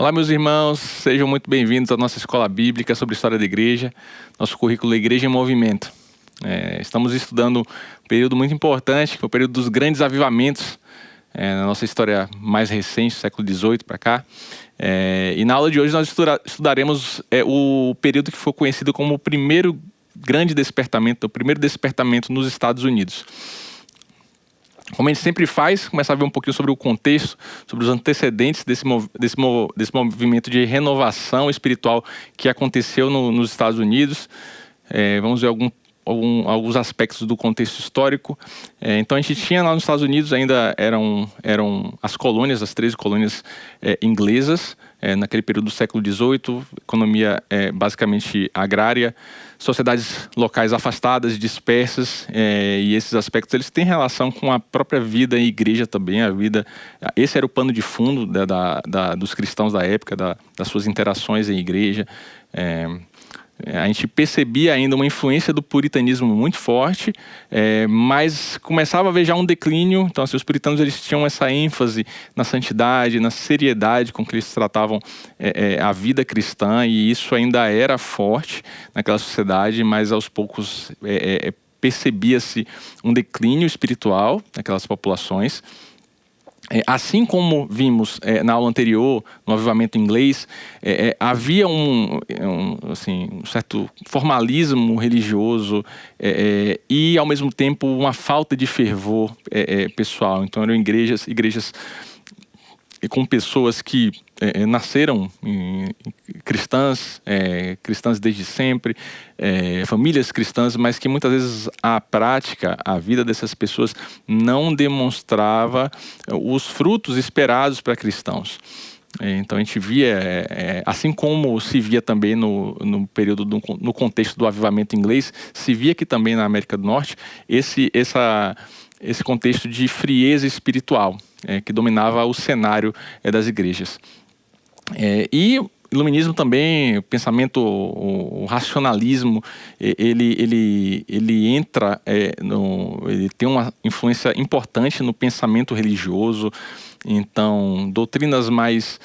Olá, meus irmãos, sejam muito bem-vindos à nossa escola bíblica sobre história da igreja, nosso currículo Igreja em Movimento. Estamos estudando um período muito importante, que é o período dos grandes avivamentos, na nossa história mais recente, século XVIII para cá. E na aula de hoje nós estudaremos o período que foi conhecido como o primeiro grande despertamento, o primeiro despertamento nos Estados Unidos. Como a gente sempre faz, começar a ver um pouquinho sobre o contexto, sobre os antecedentes desse movimento de renovação espiritual que aconteceu nos Estados Unidos. Vamos ver alguns aspectos do contexto histórico. Então a gente tinha lá nos Estados Unidos, ainda eram as colônias, as 13 colônias inglesas, naquele período do século XVIII, economia basicamente agrária, sociedades locais afastadas, dispersas, e esses aspectos eles têm relação com a própria vida em igreja também, esse era o pano de fundo dos cristãos da época, das suas interações em igreja. A gente percebia ainda uma influência do puritanismo muito forte, mas começava a ver já um declínio. Então, os puritanos eles tinham essa ênfase na santidade, na seriedade com que eles tratavam a vida cristã, e isso ainda era forte naquela sociedade, mas aos poucos percebia-se um declínio espiritual naquelas populações. Assim como vimos na aula anterior, no avivamento inglês, havia um certo formalismo religioso e, ao mesmo tempo, uma falta de fervor pessoal. Então, eram igrejas com pessoas que nasceram cristãs desde sempre, famílias cristãs, mas que muitas vezes a prática, a vida dessas pessoas não demonstrava os frutos esperados para cristãos. Então a gente via, assim como se via também no período, no contexto do avivamento inglês, se via que também na América do Norte, esse contexto de frieza espiritual que dominava o cenário das igrejas. E o iluminismo também, o pensamento, o racionalismo, ele entra, ele tem uma influência importante no pensamento religioso. Então, doutrinas mais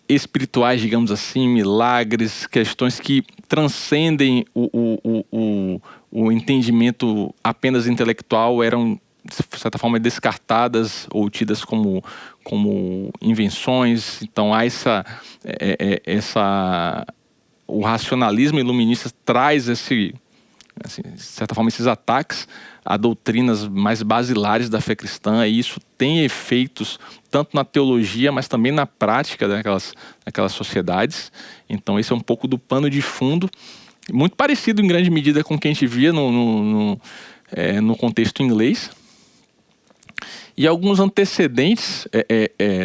espirituais, digamos assim, milagres, questões que transcendem o entendimento apenas intelectual eram, de certa forma, descartadas ou tidas como invenções. Então há o racionalismo iluminista traz de certa forma, esses ataques a doutrinas mais basilares da fé cristã, e isso tem efeitos tanto na teologia, mas também na prática daquelas sociedades. Então esse é um pouco do pano de fundo, muito parecido em grande medida com o que a gente via no contexto inglês. E alguns antecedentes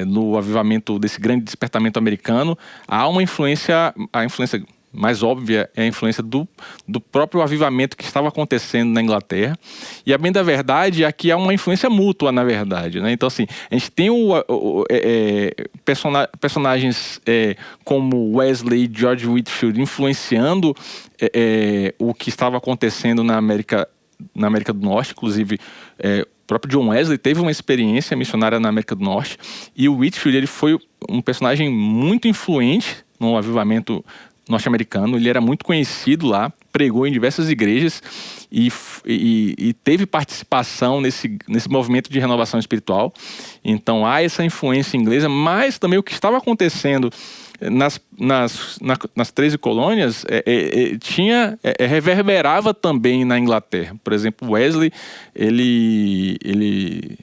no avivamento desse grande despertamento americano, há uma influência, a influência mais óbvia é a influência do próprio avivamento que estava acontecendo na Inglaterra. E a bem da verdade, aqui há uma influência mútua, na verdade, né? Então, assim, a gente tem personagens como Wesley e George Whitefield influenciando o que estava acontecendo na América do Norte. Inclusive, o próprio John Wesley teve uma experiência missionária na América do Norte, e o Whitefield ele foi um personagem muito influente no avivamento norte-americano. Ele era muito conhecido lá, pregou em diversas igrejas e teve participação nesse movimento de renovação espiritual. Então há essa influência inglesa, mas também o que estava acontecendo nas 13 colônias reverberava também na Inglaterra. Por exemplo, Wesley ele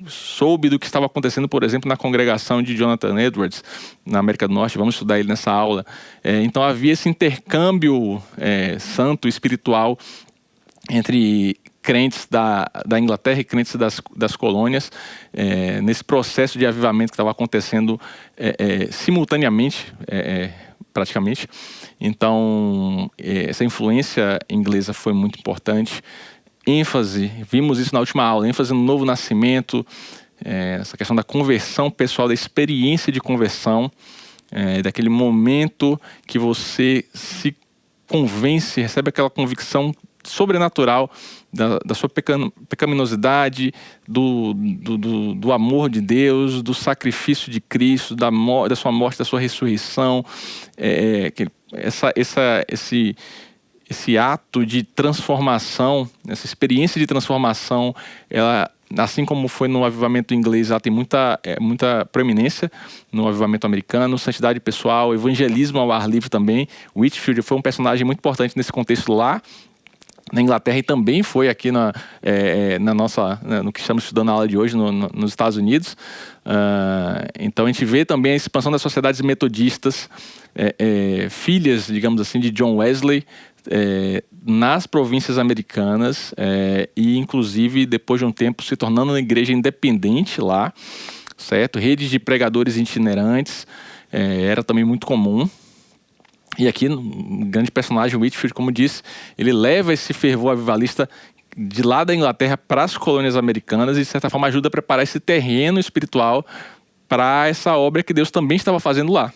soube do que estava acontecendo, por exemplo, na congregação de Jonathan Edwards na América do Norte. Vamos estudar ele nessa aula. Então havia esse intercâmbio santo, espiritual, entre crentes da Inglaterra e crentes das colônias, nesse processo de avivamento que estava acontecendo simultaneamente, praticamente. Então, essa influência inglesa foi muito importante. Vimos isso na última aula, ênfase no novo nascimento, essa questão da conversão pessoal, da experiência de conversão, daquele momento que você se convence, recebe aquela convicção sobrenatural da sua pecaminosidade, do amor de Deus, do sacrifício de Cristo, da sua morte, da sua ressurreição. Esse ato de transformação, essa experiência de transformação, ela, assim como foi no avivamento inglês, ela tem muita proeminência no avivamento americano, santidade pessoal, evangelismo ao ar livre também. Whitefield foi um personagem muito importante nesse contexto lá na Inglaterra e também foi aqui no que estamos estudando na aula de hoje nos Estados Unidos. Então a gente vê também a expansão das sociedades metodistas, filhas, digamos assim, de John Wesley, nas províncias americanas, e inclusive depois de um tempo se tornando uma igreja independente lá, certo? Redes de pregadores itinerantes, era também muito comum. E aqui, um grande personagem, Whitefield, como disse, ele leva esse fervor avivalista de lá da Inglaterra para as colônias americanas e, de certa forma, ajuda a preparar esse terreno espiritual para essa obra que Deus também estava fazendo lá.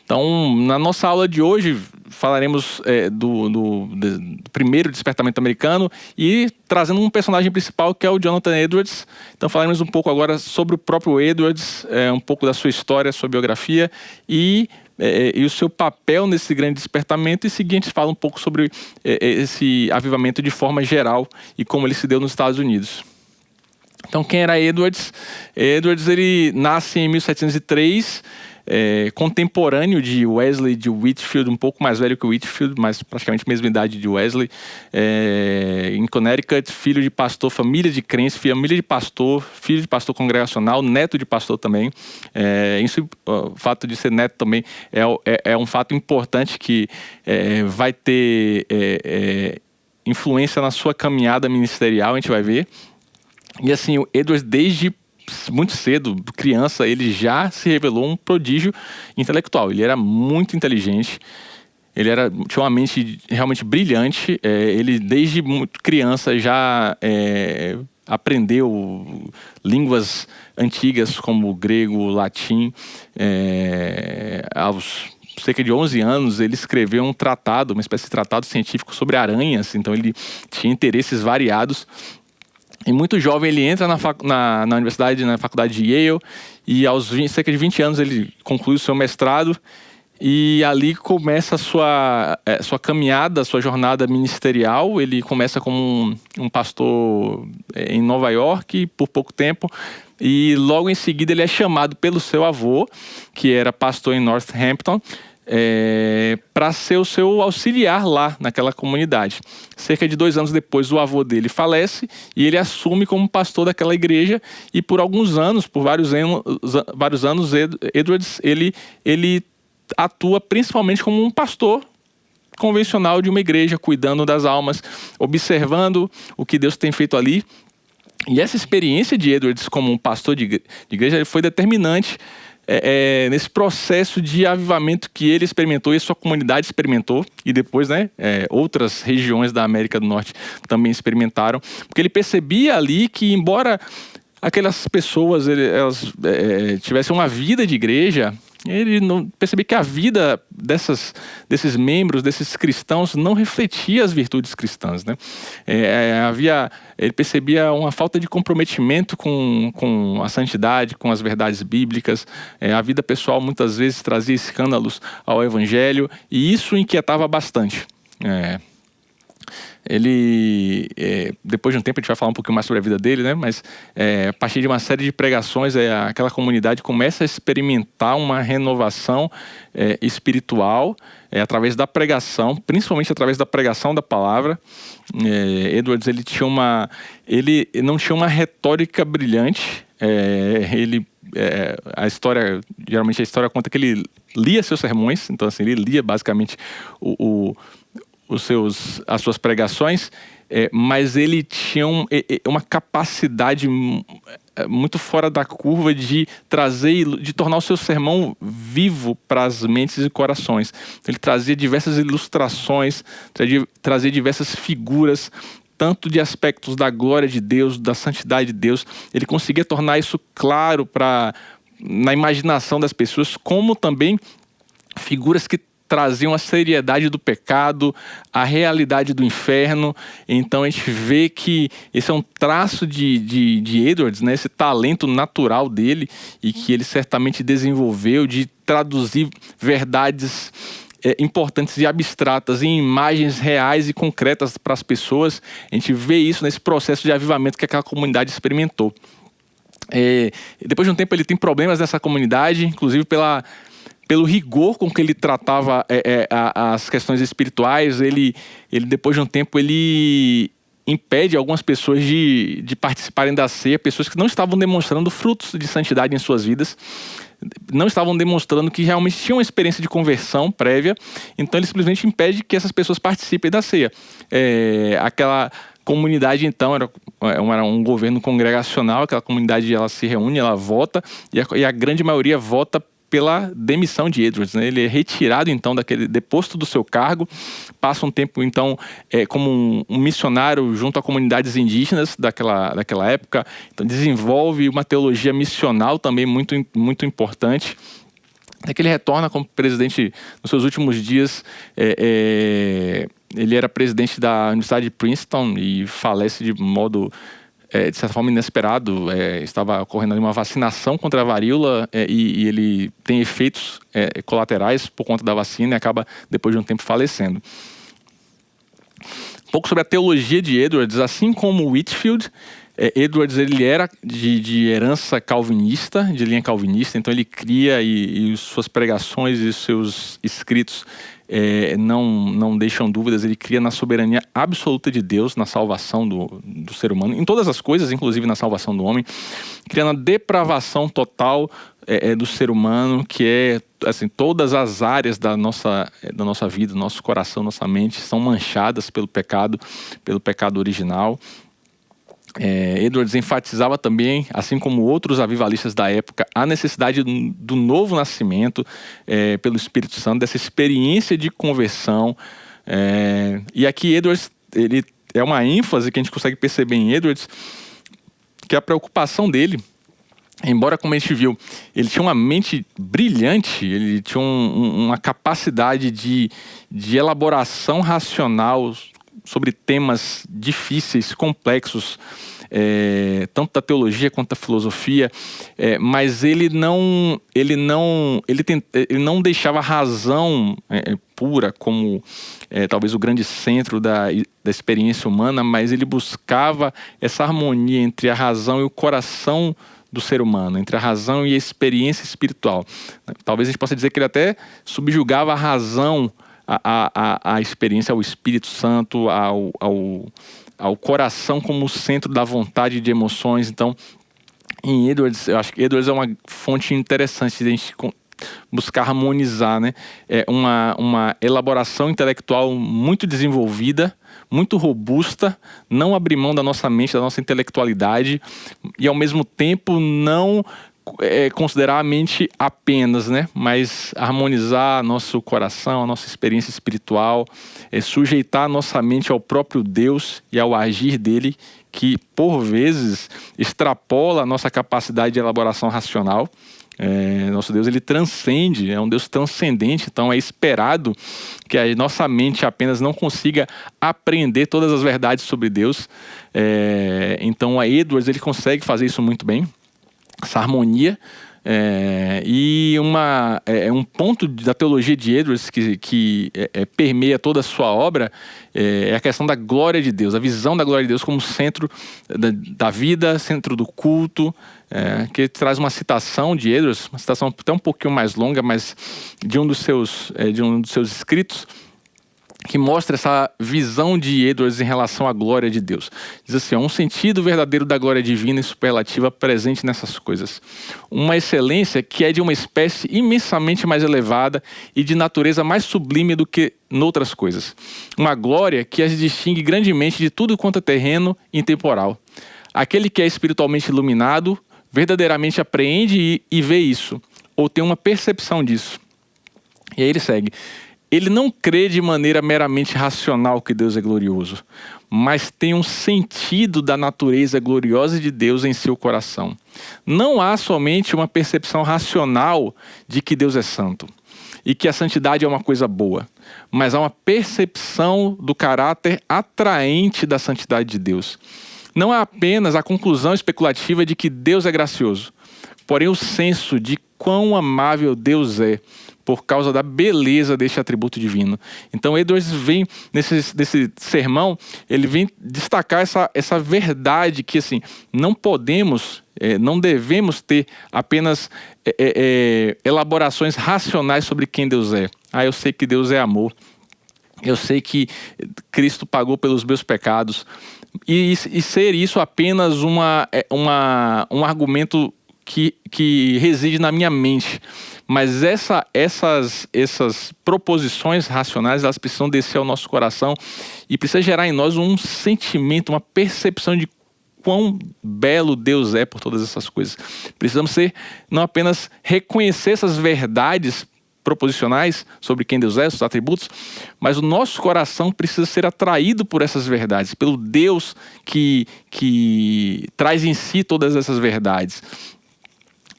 Então, na nossa aula de hoje, falaremos do primeiro despertamento americano e trazendo um personagem principal que é o Jonathan Edwards. Então falaremos um pouco agora sobre o próprio Edwards, um pouco da sua história, sua biografia e o seu papel nesse grande despertamento. E seguinte, fala um pouco sobre esse avivamento de forma geral e como ele se deu nos Estados Unidos. Então, quem era Edwards? Edwards, ele nasce em 1703, contemporâneo de Wesley, de Whitefield, um pouco mais velho que Whitefield, mas praticamente a mesma idade de Wesley, em Connecticut, filho de pastor, família de crentes, família de pastor, filho de pastor congregacional, neto de pastor também. O fato de ser neto também é um fato importante que vai ter influência na sua caminhada ministerial, a gente vai ver. E assim, o Edwards, desde muito cedo, criança, ele já se revelou um prodígio intelectual. Ele era muito inteligente, tinha uma mente realmente brilhante. Ele, desde muito criança, já aprendeu línguas antigas como grego, latim. Aos cerca de 11 anos, ele escreveu um tratado, uma espécie de tratado científico sobre aranhas. Então, ele tinha interesses variados. E muito jovem ele entra na universidade, na faculdade de Yale, e aos cerca de 20 anos ele conclui o seu mestrado, e ali começa a sua caminhada, a sua jornada ministerial. Ele começa como um pastor em Nova York por pouco tempo, e logo em seguida ele é chamado pelo seu avô, que era pastor em Northampton, para ser o seu auxiliar lá naquela comunidade. Cerca de 2 anos depois, o avô dele falece e ele assume como pastor daquela igreja, e por alguns anos, por vários anos, Edwards ele atua principalmente como um pastor convencional de uma igreja, cuidando das almas, observando o que Deus tem feito ali. E essa experiência de Edwards como um pastor de igreja foi determinante nesse processo de avivamento que ele experimentou e a sua comunidade experimentou, e depois outras regiões da América do Norte também experimentaram, porque ele percebia ali que, embora aquelas pessoas elas tivessem uma vida de igreja, ele não percebia que a vida desses membros, desses cristãos, não refletia as virtudes cristãs, né? Ele percebia uma falta de comprometimento com a santidade, com as verdades bíblicas. A vida pessoal muitas vezes trazia escândalos ao evangelho, e isso inquietava bastante. Ele, depois de um tempo, a gente vai falar um pouquinho mais sobre a vida dele, né? Mas a partir de uma série de pregações, aquela comunidade começa a experimentar uma renovação espiritual através da pregação, principalmente através da pregação da palavra. Edwards, ele não tinha uma retórica brilhante. Geralmente a história conta que ele lia seus sermões, então assim, ele lia basicamente as suas pregações, mas ele tinha uma capacidade muito fora da curva de tornar o seu sermão vivo para as mentes e corações. Ele trazia diversas ilustrações, trazia diversas figuras, tanto de aspectos da glória de Deus, da santidade de Deus. Ele conseguia tornar isso claro na imaginação das pessoas, como também figuras que traziam a seriedade do pecado, a realidade do inferno. Então a gente vê que esse é um traço de Edwards, né? Esse talento natural dele, e que ele certamente desenvolveu de traduzir verdades importantes e abstratas em imagens reais e concretas para as pessoas. A gente vê isso nesse processo de avivamento que aquela comunidade experimentou. Depois de um tempo ele tem problemas nessa comunidade, inclusive pelo rigor com que ele tratava as questões espirituais. Ele depois de um tempo ele impede algumas pessoas de participarem da ceia, pessoas que não estavam demonstrando frutos de santidade em suas vidas, não estavam demonstrando que realmente tinham uma experiência de conversão prévia. Então ele simplesmente impede que essas pessoas participem da ceia. Aquela comunidade então era um governo congregacional. Aquela comunidade, ela se reúne, ela vota, e a grande maioria vota pela demissão de Edwards, né? Ele é retirado então deposto do seu cargo, passa um tempo então como um missionário junto a comunidades indígenas daquela época. Então desenvolve uma teologia missional também muito, muito importante. Até que ele retorna como presidente nos seus últimos dias. Ele era presidente da Universidade de Princeton e falece de modo de certa forma inesperado. Estava ocorrendo ali uma vacinação contra a varíola, e ele tem efeitos colaterais por conta da vacina e acaba depois de um tempo falecendo. Um pouco sobre a teologia de Edwards. Assim como Whitefield, Edwards ele era de herança calvinista, de linha calvinista. Então ele cria, e suas pregações e seus escritos não deixam dúvidas. Ele cria na soberania absoluta de Deus, na salvação do ser humano, em todas as coisas, inclusive na salvação do homem, cria na depravação total do ser humano, que assim, todas as áreas da nossa vida, nosso coração, nossa mente são manchadas pelo pecado original. Edwards enfatizava também, assim como outros avivalistas da época, a necessidade do novo nascimento pelo Espírito Santo, dessa experiência de conversão. E aqui Edwards, ele é uma ênfase que a gente consegue perceber em Edwards, que a preocupação dele, embora, como a gente viu, ele tinha uma mente brilhante, ele tinha uma capacidade de elaboração racional sobre temas difíceis, complexos, tanto da teologia quanto da filosofia, mas ele não deixava a razão pura como talvez o grande centro da experiência humana, mas ele buscava essa harmonia entre a razão e o coração do ser humano, entre a razão e a experiência espiritual. Talvez a gente possa dizer que ele até subjugava a razão a experiência ao Espírito Santo, ao coração como centro da vontade e de emoções. Então, em Edwards, eu acho que Edwards é uma fonte interessante de a gente buscar harmonizar, né? Uma elaboração intelectual muito desenvolvida, muito robusta, não abrir mão da nossa mente, da nossa intelectualidade, e ao mesmo tempo não considerar a mente apenas, né? Mas harmonizar nosso coração, a nossa experiência espiritual, sujeitar a nossa mente ao próprio Deus e ao agir dele, que por vezes extrapola a nossa capacidade de elaboração racional. Nosso Deus, ele transcende, é um Deus transcendente. Então é esperado que a nossa mente apenas não consiga apreender todas as verdades sobre Deus. Então a Edwards, ele consegue fazer isso muito bem, essa harmonia. E um ponto da teologia de Edwards que permeia toda a sua obra é a questão da glória de Deus, a visão da glória de Deus como centro da vida, centro do culto, que traz uma citação de Edwards, uma citação até um pouquinho mais longa, mas de um dos seus escritos, que mostra essa visão de Edwards em relação à glória de Deus. Diz assim: um sentido verdadeiro da glória divina e superlativa presente nessas coisas. Uma excelência que é de uma espécie imensamente mais elevada e de natureza mais sublime do que noutras coisas. Uma glória que as distingue grandemente de tudo quanto é terreno e intemporal. Aquele que é espiritualmente iluminado verdadeiramente apreende e vê isso, ou tem uma percepção disso. E aí ele segue: ele não crê de maneira meramente racional que Deus é glorioso, mas tem um sentido da natureza gloriosa de Deus em seu coração. Não há somente uma percepção racional de que Deus é santo. e que a santidade é uma coisa boa, mas há uma percepção do caráter atraente da santidade de Deus. Não há apenas a conclusão especulativa de que Deus é gracioso, porém o senso de quão amável Deus é, por causa da beleza deste atributo divino. Então Edwards vem, nesse sermão, ele vem destacar essa verdade que assim, não podemos, não devemos ter apenas elaborações racionais sobre quem Deus é. Eu sei que Deus é amor. Eu sei que Cristo pagou pelos meus pecados. E ser isso apenas um argumento que reside na minha mente. Mas essas proposições racionais, elas precisam descer ao nosso coração e precisa gerar em nós um sentimento, uma percepção de quão belo Deus é por todas essas coisas. Precisamos não apenas reconhecer essas verdades proposicionais sobre quem Deus é, seus atributos, mas o nosso coração precisa ser atraído por essas verdades, pelo Deus que traz em si todas essas verdades.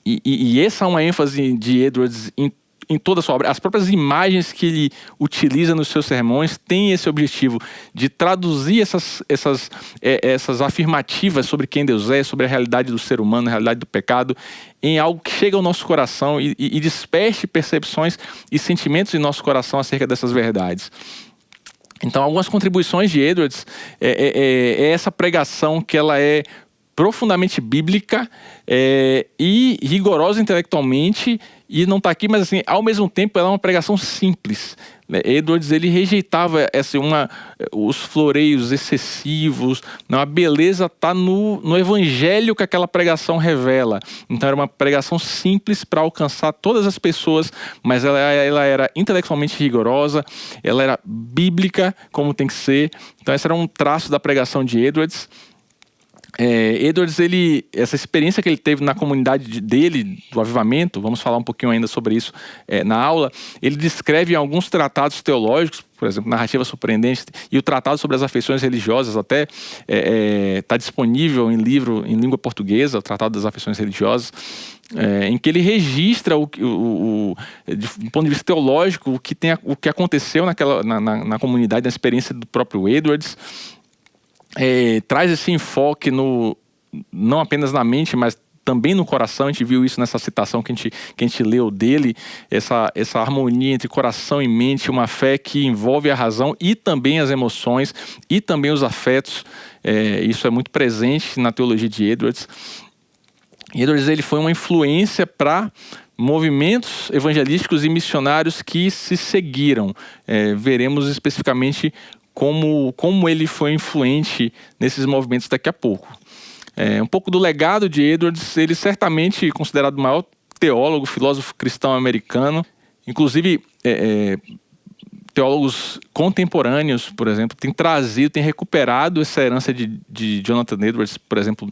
E essa é uma ênfase de Edwards em toda a sua obra. As próprias imagens que ele utiliza nos seus sermões têm esse objetivo de traduzir essas afirmativas sobre quem Deus é, sobre a realidade do ser humano, a realidade do pecado, em algo que chega ao nosso coração e desperte percepções e sentimentos em nosso coração acerca dessas verdades. Então, algumas contribuições de Edwards é essa pregação que ela é profundamente bíblica e rigorosa intelectualmente, e não está aqui, mas assim, ao mesmo tempo ela é uma pregação simples. Edwards, ele rejeitava os floreios excessivos. Não, a beleza está no evangelho que aquela pregação revela. Então era uma pregação simples para alcançar todas as pessoas, mas ela era intelectualmente rigorosa, ela era bíblica como tem que ser. Então esse era um traço da pregação de Edwards. Edwards, essa experiência que ele teve na comunidade dele, do avivamento, vamos falar um pouquinho ainda sobre isso na aula, ele descreve em alguns tratados teológicos, por exemplo, Narrativa Surpreendente, e o Tratado sobre as Afeições Religiosas até está disponível em livro em língua portuguesa, o Tratado das Afeições Religiosas, em que ele registra do ponto de vista teológico o que aconteceu na comunidade, na experiência do próprio Edwards. Traz esse enfoque não apenas na mente, mas também no coração. A gente viu isso nessa citação que a gente leu dele, essa harmonia entre coração e mente, uma fé que envolve a razão e também as emoções e também os afetos. Isso é muito presente na teologia de Edwards. Edwards, ele foi uma influência para movimentos evangelísticos e missionários que se seguiram. Veremos especificamente como ele foi influente nesses movimentos daqui a pouco. Um pouco do legado de Edwards, ele certamente considerado o maior teólogo, filósofo cristão americano. Inclusive, teólogos contemporâneos, por exemplo, têm recuperado essa herança de Jonathan Edwards. Por exemplo,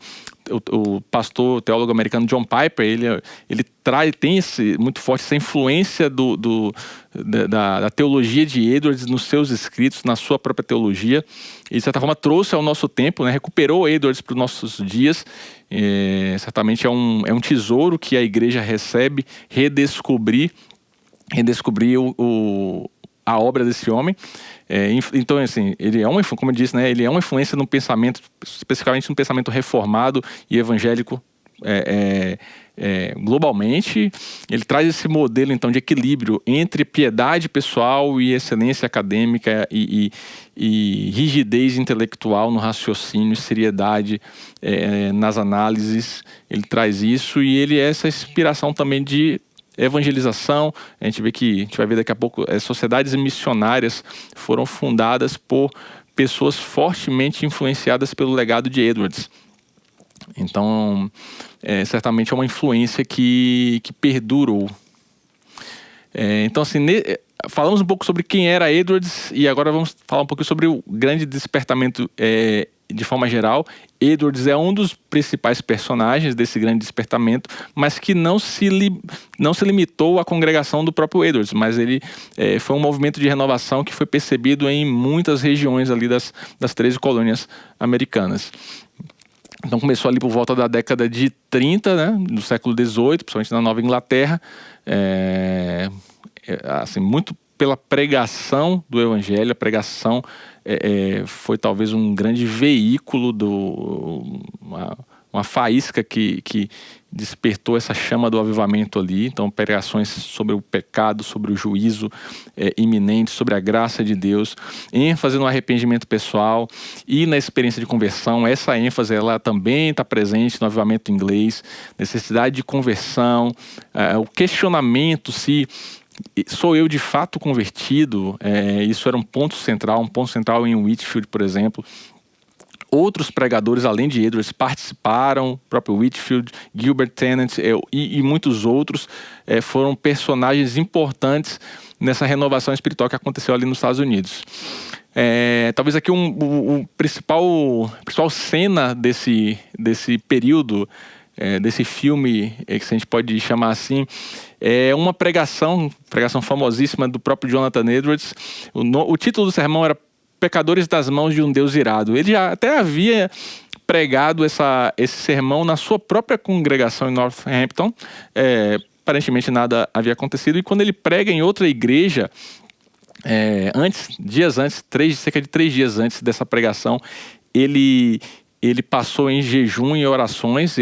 o pastor, o teólogo americano John Piper, ele tem muito forte essa influência da teologia de Edwards nos seus escritos, na sua própria teologia, e de certa forma trouxe ao nosso tempo, recuperou Edwards para os nossos dias. Certamente é um tesouro que a igreja recebe, redescobrir a obra desse homem. Então, assim, ele como eu disse, ele é uma influência no pensamento, especificamente no pensamento reformado e evangélico globalmente. Ele traz esse modelo, então, de equilíbrio entre piedade pessoal e excelência acadêmica e rigidez intelectual no raciocínio, seriedade nas análises. Ele traz isso, e ele é essa inspiração também de evangelização. A gente vai ver daqui a pouco, sociedades missionárias foram fundadas por pessoas fortemente influenciadas pelo legado de Edwards. Então, certamente é uma influência que perdurou. Então, assim, falamos um pouco sobre quem era Edwards, e agora vamos falar um pouco sobre o grande despertamento de forma geral. Edwards é um dos principais personagens desse grande despertamento, mas que não se limitou à congregação do próprio Edwards, mas ele foi um movimento de renovação que foi percebido em muitas regiões ali das 13 colônias americanas. Então começou ali por volta da década de 30, do século XVIII, principalmente na Nova Inglaterra. assim, muito pela pregação do Evangelho. A pregação foi talvez um grande veículo, uma faísca que despertou essa chama do avivamento ali. Então, pregações sobre o pecado, sobre o juízo iminente, sobre a graça de Deus, ênfase no arrependimento pessoal e na experiência de conversão. Essa ênfase ela também está presente no avivamento inglês, necessidade de conversão, o questionamento se sou eu de fato convertido. Isso era um ponto central em Whitefield, por exemplo. Outros pregadores, além de Edwards, participaram, o próprio Whitefield, Gilbert Tennant e muitos outros foram personagens importantes nessa renovação espiritual que aconteceu ali nos Estados Unidos. Talvez aqui o principal cena desse período, desse filme, que a gente pode chamar assim, é uma pregação famosíssima do próprio Jonathan Edwards. O título do sermão era Pecadores das Mãos de um Deus Irado. Ele já até havia pregado esse sermão na sua própria congregação em Northampton. Aparentemente nada havia acontecido. E quando ele prega em outra igreja, cerca de 3 dias antes dessa pregação, ele passou em jejum e orações.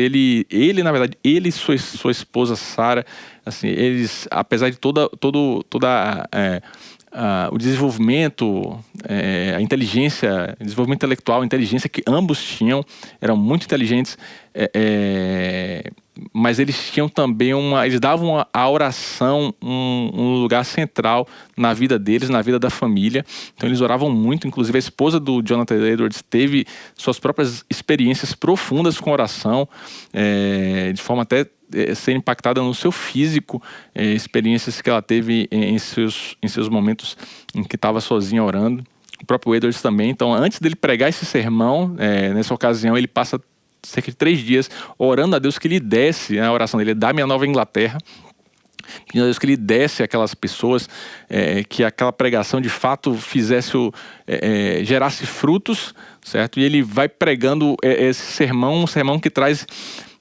Na verdade, ele e sua esposa Sarah, assim, eles, apesar de toda o desenvolvimento, a inteligência, desenvolvimento intelectual, a inteligência que ambos tinham, eram muito inteligentes, mas eles tinham também eles davam à oração um lugar central na vida deles, na vida da família. Então eles oravam muito. Inclusive a esposa do Jonathan Edwards teve suas próprias experiências profundas com oração, de forma até ser impactada no seu físico, experiências que ela teve em seus momentos em que estava sozinha orando. O próprio Edwards também. Então, antes dele pregar esse sermão, nessa ocasião, ele passa cerca de 3 dias orando a Deus que lhe desse, a oração dele, da minha Nova Inglaterra, pedindo a Deus que lhe desse aquelas pessoas, que aquela pregação de fato gerasse frutos, certo? E ele vai pregando esse sermão, um sermão que traz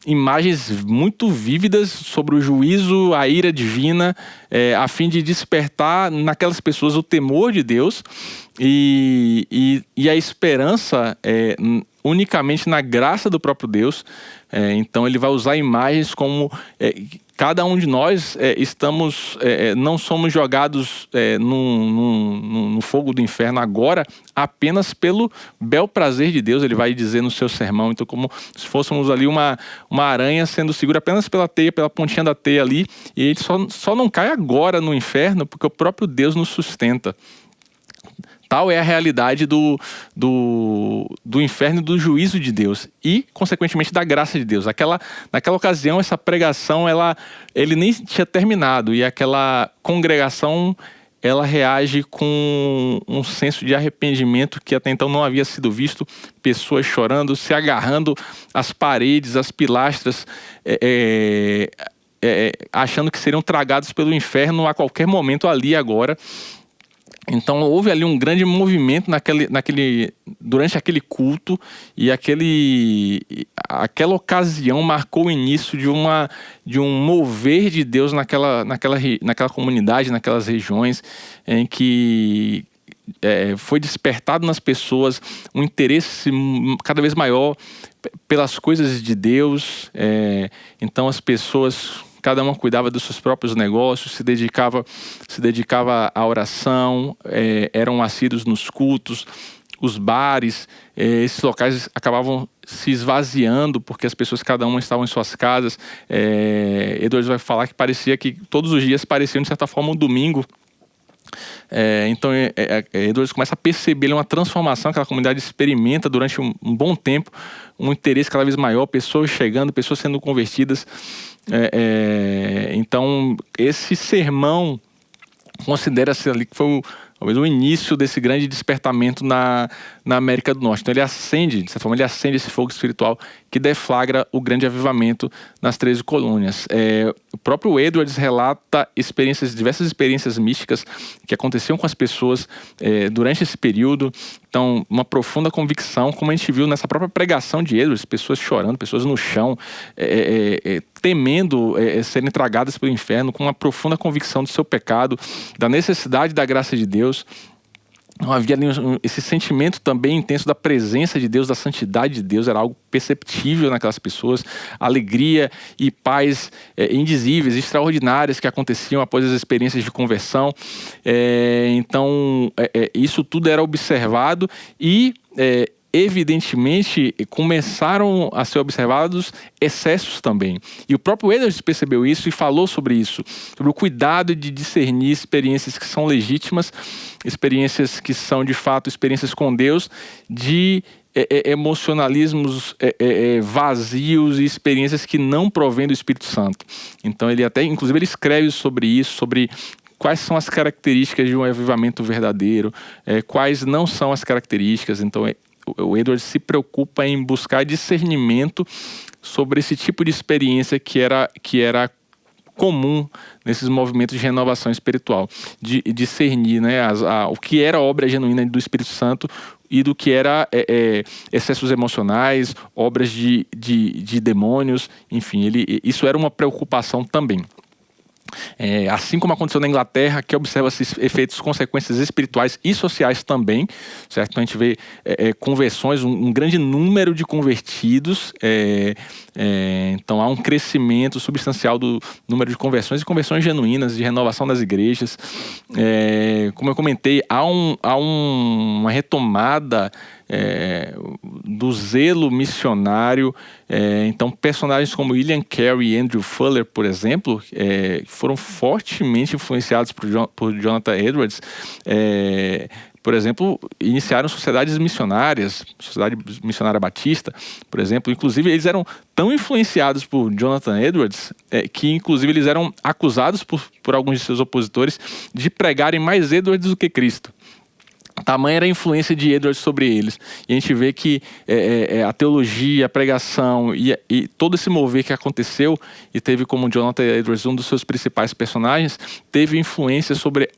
imagens muito vívidas sobre o juízo, a ira divina, a fim de despertar naquelas pessoas o temor de Deus e a esperança unicamente na graça do próprio Deus. Então ele vai usar imagens como cada um de nós não somos jogados no fogo do inferno agora apenas pelo bel prazer de Deus. Ele vai dizer no seu sermão, então, como se fôssemos ali uma aranha sendo segura apenas pela teia, pela pontinha da teia ali, e ele só não cai agora no inferno porque o próprio Deus nos sustenta. Tal é a realidade do inferno e do juízo de Deus e, consequentemente, da graça de Deus. Naquela ocasião, essa pregação, ele nem tinha terminado e aquela congregação, ela reage com um senso de arrependimento que até então não havia sido visto. Pessoas chorando, se agarrando às paredes, às pilastras, achando que seriam tragados pelo inferno a qualquer momento ali agora. Então houve ali um grande movimento durante aquele culto, e aquela ocasião marcou o início de um mover de Deus naquela comunidade, naquelas regiões, em que foi despertado nas pessoas um interesse cada vez maior pelas coisas de Deus. Então as pessoas, cada uma cuidava dos seus próprios negócios, se dedicava à oração, eram assíduos nos cultos, os bares, esses locais acabavam se esvaziando porque as pessoas, cada uma, estavam em suas casas. Edwards vai falar que parecia que todos os dias pareciam, de certa forma, um domingo. Então Edwards começa a perceber uma transformação. Aquela comunidade experimenta durante um bom tempo um interesse cada vez maior, pessoas chegando, pessoas sendo convertidas. Então esse sermão considera-se ali que foi talvez o início desse grande despertamento na América do Norte. Então ele acende, de certa forma, ele acende esse fogo espiritual que deflagra o grande avivamento nas 13 colônias. O próprio Edwards relata diversas experiências místicas que aconteciam com as pessoas durante esse período. Então, uma profunda convicção, como a gente viu nessa própria pregação de Edwards, pessoas chorando, pessoas no chão, temendo serem tragadas pelo inferno, com uma profunda convicção do seu pecado, da necessidade da graça de Deus. Não havia esse sentimento também intenso da presença de Deus, da santidade de Deus, era algo perceptível naquelas pessoas, alegria e paz indizíveis, extraordinárias que aconteciam após as experiências de conversão. Então, isso tudo era observado e evidentemente começaram a ser observados excessos também. E o próprio Edwards percebeu isso e falou sobre isso, sobre o cuidado de discernir experiências que são legítimas, experiências que são de fato experiências com Deus, de emocionalismos vazios e experiências que não provêm do Espírito Santo. Então ele até, inclusive ele escreve sobre isso, sobre quais são as características de um avivamento verdadeiro, quais não são as características. Então o Edwards se preocupa em buscar discernimento sobre esse tipo de experiência que era comum nesses movimentos de renovação espiritual, de discernir, né, o que era obra genuína do Espírito Santo e do que era excessos emocionais, obras de demônios, enfim, isso era uma preocupação também. Assim como aconteceu na Inglaterra, que observa esses efeitos, consequências espirituais e sociais também, certo? Então a gente vê conversões, um grande número de convertidos, então há um crescimento substancial do número de conversões e conversões genuínas, de renovação das igrejas. Como eu comentei, há uma retomada do zelo missionário. Então personagens como William Carey e Andrew Fuller, por exemplo, foram fortemente influenciados por Jonathan Edwards. Por exemplo, iniciaram sociedades missionárias, Sociedade Missionária Batista, por exemplo. Inclusive, eles eram tão influenciados por Jonathan Edwards que, inclusive, eles eram acusados por alguns de seus opositores de pregarem mais Edwards do que Cristo. Tamanha era a influência de Edwards sobre eles. E a gente vê que a teologia, a pregação e todo esse mover que aconteceu, e teve como Jonathan Edwards um dos seus principais personagens, teve influência sobre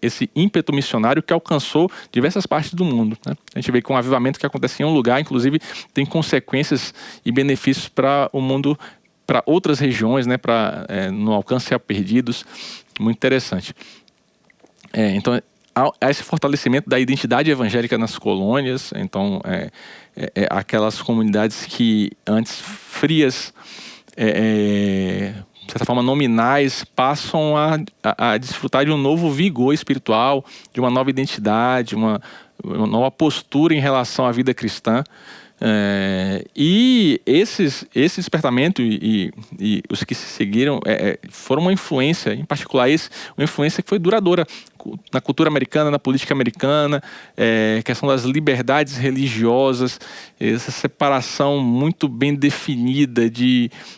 esse ímpeto missionário que alcançou diversas partes do mundo, né? A gente vê que um avivamento que acontece em um lugar, inclusive, tem consequências e benefícios para o mundo, para outras regiões, né? No alcance a perdidos. Muito interessante. Então, há esse fortalecimento da identidade evangélica nas colônias. Então, aquelas comunidades que antes frias, de certa forma nominais, passam a desfrutar de um novo vigor espiritual, de uma nova identidade, uma nova postura em relação à vida cristã. E esse despertamento e os que se seguiram foram uma influência, em particular uma influência que foi duradoura na cultura americana, na política americana, questão das liberdades religiosas, essa separação muito bem definida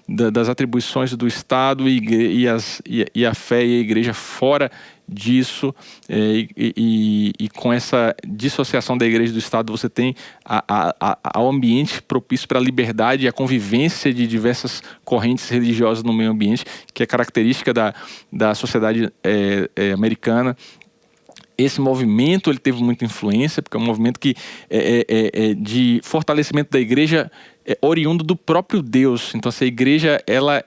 das atribuições do Estado e a fé e a igreja fora disso, e com essa dissociação da igreja e do Estado, você tem ao ambiente propício para a liberdade e a convivência de diversas correntes religiosas no meio ambiente, que é característica da sociedade americana. Esse movimento ele teve muita influência, porque é um movimento que de fortalecimento da igreja oriundo do próprio Deus. Então, essa igreja ela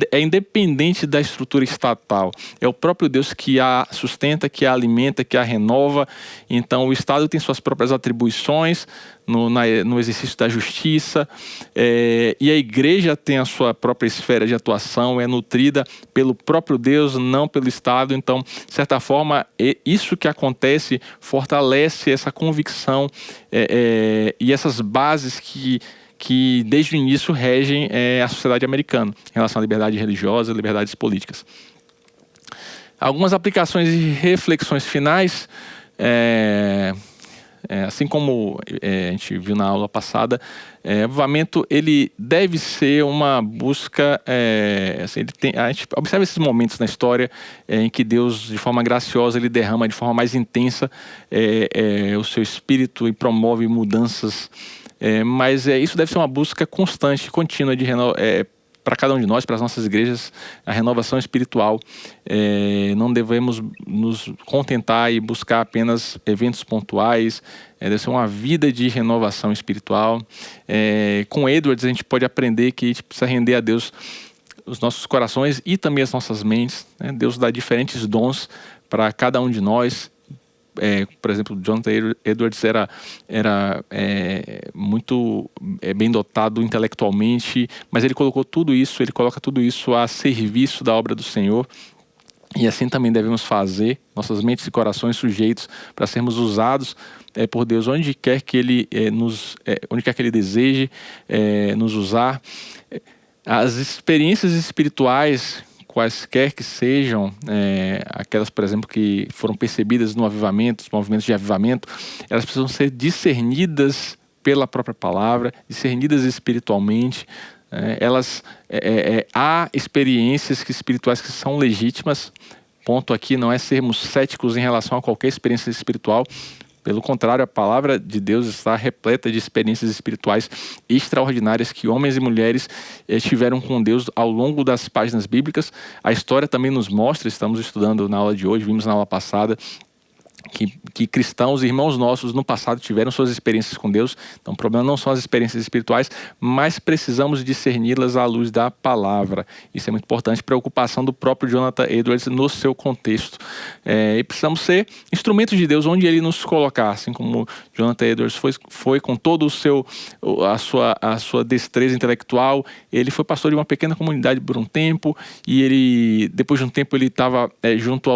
é independente da estrutura estatal. É o próprio Deus que a sustenta, que a alimenta, que a renova. Então o Estado tem suas próprias atribuições no exercício da justiça, e a igreja tem a sua própria esfera de atuação, é nutrida pelo próprio Deus, não pelo Estado. Então, de certa forma, isso que acontece fortalece essa convicção e essas bases que desde o início regem a sociedade americana em relação à liberdade religiosa e liberdades políticas. Algumas aplicações e reflexões finais. assim como a gente viu na aula passada, avivamento ele deve ser uma busca, assim, a gente observa esses momentos na história em que Deus, de forma graciosa, ele derrama de forma mais intensa o seu espírito e promove mudanças, mas isso deve ser uma busca constante, contínua de para cada um de nós, para as nossas igrejas, a renovação espiritual. Não devemos nos contentar e buscar apenas eventos pontuais. Deve ser uma vida de renovação espiritual. Com Edwards a gente pode aprender que a gente precisa render a Deus os nossos corações e também as nossas mentes, né? Deus dá diferentes dons para cada um de nós. Por exemplo, Jonathan Edwards era muito bem dotado intelectualmente, mas ele coloca tudo isso a serviço da obra do Senhor. E assim também devemos fazer, nossas mentes e corações sujeitos para sermos usados por Deus onde quer que Ele deseje nos usar. As experiências espirituais, quaisquer que sejam, aquelas, por exemplo, que foram percebidas no avivamento, os movimentos de avivamento, elas precisam ser discernidas pela própria palavra, discernidas espiritualmente. Há experiências espirituais que são legítimas. Ponto aqui não é sermos céticos em relação a qualquer experiência espiritual. Pelo contrário, a palavra de Deus está repleta de experiências espirituais extraordinárias que homens e mulheres tiveram com Deus ao longo das páginas bíblicas. A história também nos mostra, estamos estudando na aula de hoje, vimos na aula passada, que cristãos, irmãos nossos no passado tiveram suas experiências com Deus. Então o problema não são as experiências espirituais, mas precisamos discerni-las à luz da palavra. Isso é muito importante, preocupação do próprio Jonathan Edwards no seu contexto. E precisamos ser instrumentos de Deus onde Ele nos colocar, assim como Jonathan Edwards foi com todo a sua destreza intelectual. Ele foi pastor de uma pequena comunidade por um tempo, e ele, depois de um tempo, ele estava junto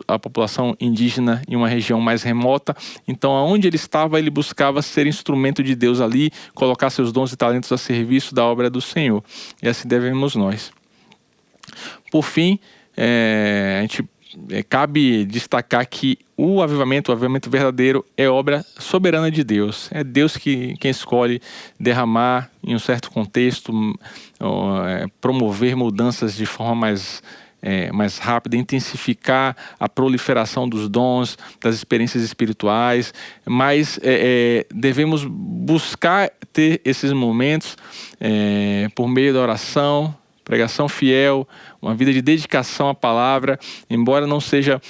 à população indígena em uma região mais remota. Então, aonde ele estava, ele buscava ser instrumento de Deus ali, colocar seus dons e talentos a serviço da obra do Senhor. E assim devemos nós. Por fim, a gente cabe destacar que o avivamento verdadeiro é obra soberana de Deus. É Deus quem escolhe derramar em um certo contexto, promover mudanças de forma mais rápida, intensificar a proliferação dos dons, das experiências espirituais, mas devemos buscar ter esses momentos por meio da oração, pregação fiel, uma vida de dedicação à palavra, embora não sejam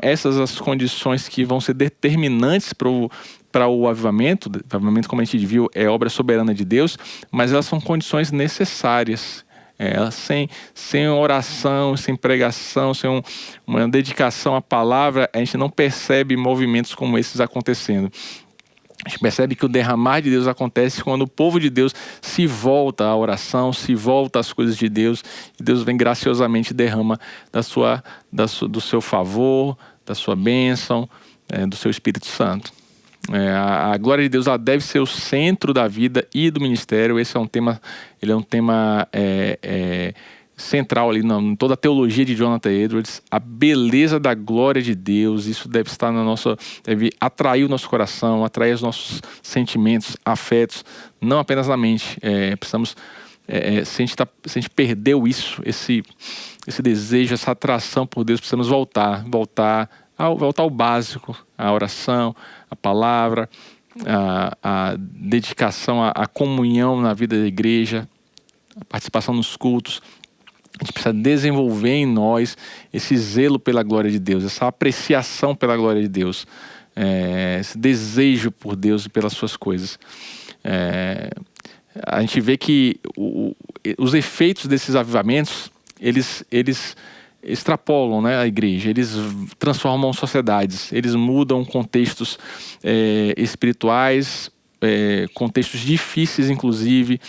essas as condições que vão ser determinantes para o avivamento. O avivamento, como a gente viu, é obra soberana de Deus, mas elas são condições necessárias. Sem oração, sem pregação, sem uma dedicação à palavra, a gente não percebe movimentos como esses acontecendo. A gente percebe que o derramar de Deus acontece quando o povo de Deus se volta à oração, se volta às coisas de Deus, e Deus vem graciosamente derrama do seu favor, da sua bênção, do seu Espírito Santo. A glória de Deus, ela deve ser o centro da vida e do ministério. Esse é um tema central ali em toda a teologia de Jonathan Edwards. A beleza da glória de Deus, isso deve estar deve atrair o nosso coração, atrair os nossos sentimentos, afetos, não apenas na mente. Precisamos, se a gente perdeu esse desejo, essa atração por Deus, precisamos voltar ao básico, a oração, a palavra, a dedicação, a comunhão na vida da igreja, a participação nos cultos. A gente precisa desenvolver em nós esse zelo pela glória de Deus, essa apreciação pela glória de Deus, esse desejo por Deus e pelas suas coisas. A gente vê que os efeitos desses avivamentos, eles extrapolam, né, a igreja, eles transformam sociedades, eles mudam contextos espirituais, contextos difíceis, inclusive,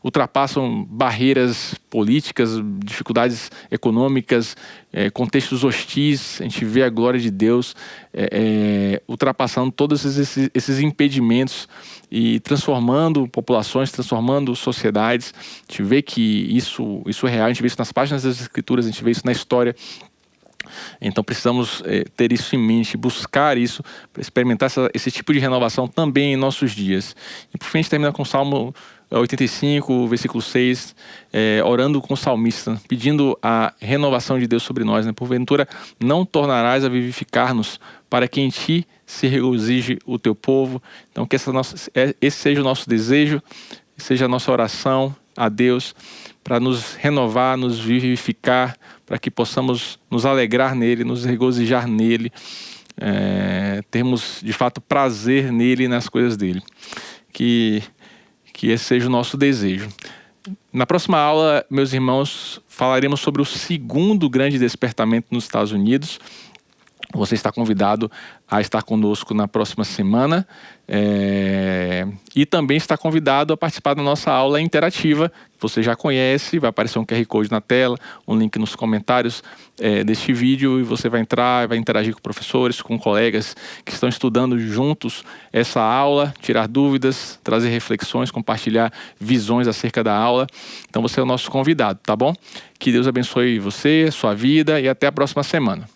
ultrapassam barreiras políticas, dificuldades econômicas, contextos hostis. A gente vê a glória de Deus ultrapassando todos esses impedimentos e transformando populações, transformando sociedades. A gente vê que isso é real, a gente vê isso nas páginas das Escrituras, a gente vê isso na história. Então precisamos ter isso em mente, buscar isso, para experimentar esse tipo de renovação também em nossos dias. E por fim a gente termina com o Salmo 85, versículo 6, orando com o salmista, pedindo a renovação de Deus sobre nós, né? Porventura não tornarás a vivificar-nos, para que em ti se regozije o teu povo. Então que esse seja o nosso desejo, seja a nossa oração a Deus, para nos renovar, nos vivificar, para que possamos nos alegrar nele, nos regozijar nele, termos de fato prazer nele e nas coisas dele. Que esse seja o nosso desejo. Na próxima aula, meus irmãos, falaremos sobre o segundo grande despertamento nos Estados Unidos. Você está convidado a estar conosco na próxima semana e também está convidado a participar da nossa aula interativa, que você já conhece. Vai aparecer um QR Code na tela, um link nos comentários deste vídeo, e você vai entrar, vai interagir com professores, com colegas que estão estudando juntos essa aula, tirar dúvidas, trazer reflexões, compartilhar visões acerca da aula. Então você é o nosso convidado, tá bom? Que Deus abençoe você, sua vida, e até a próxima semana.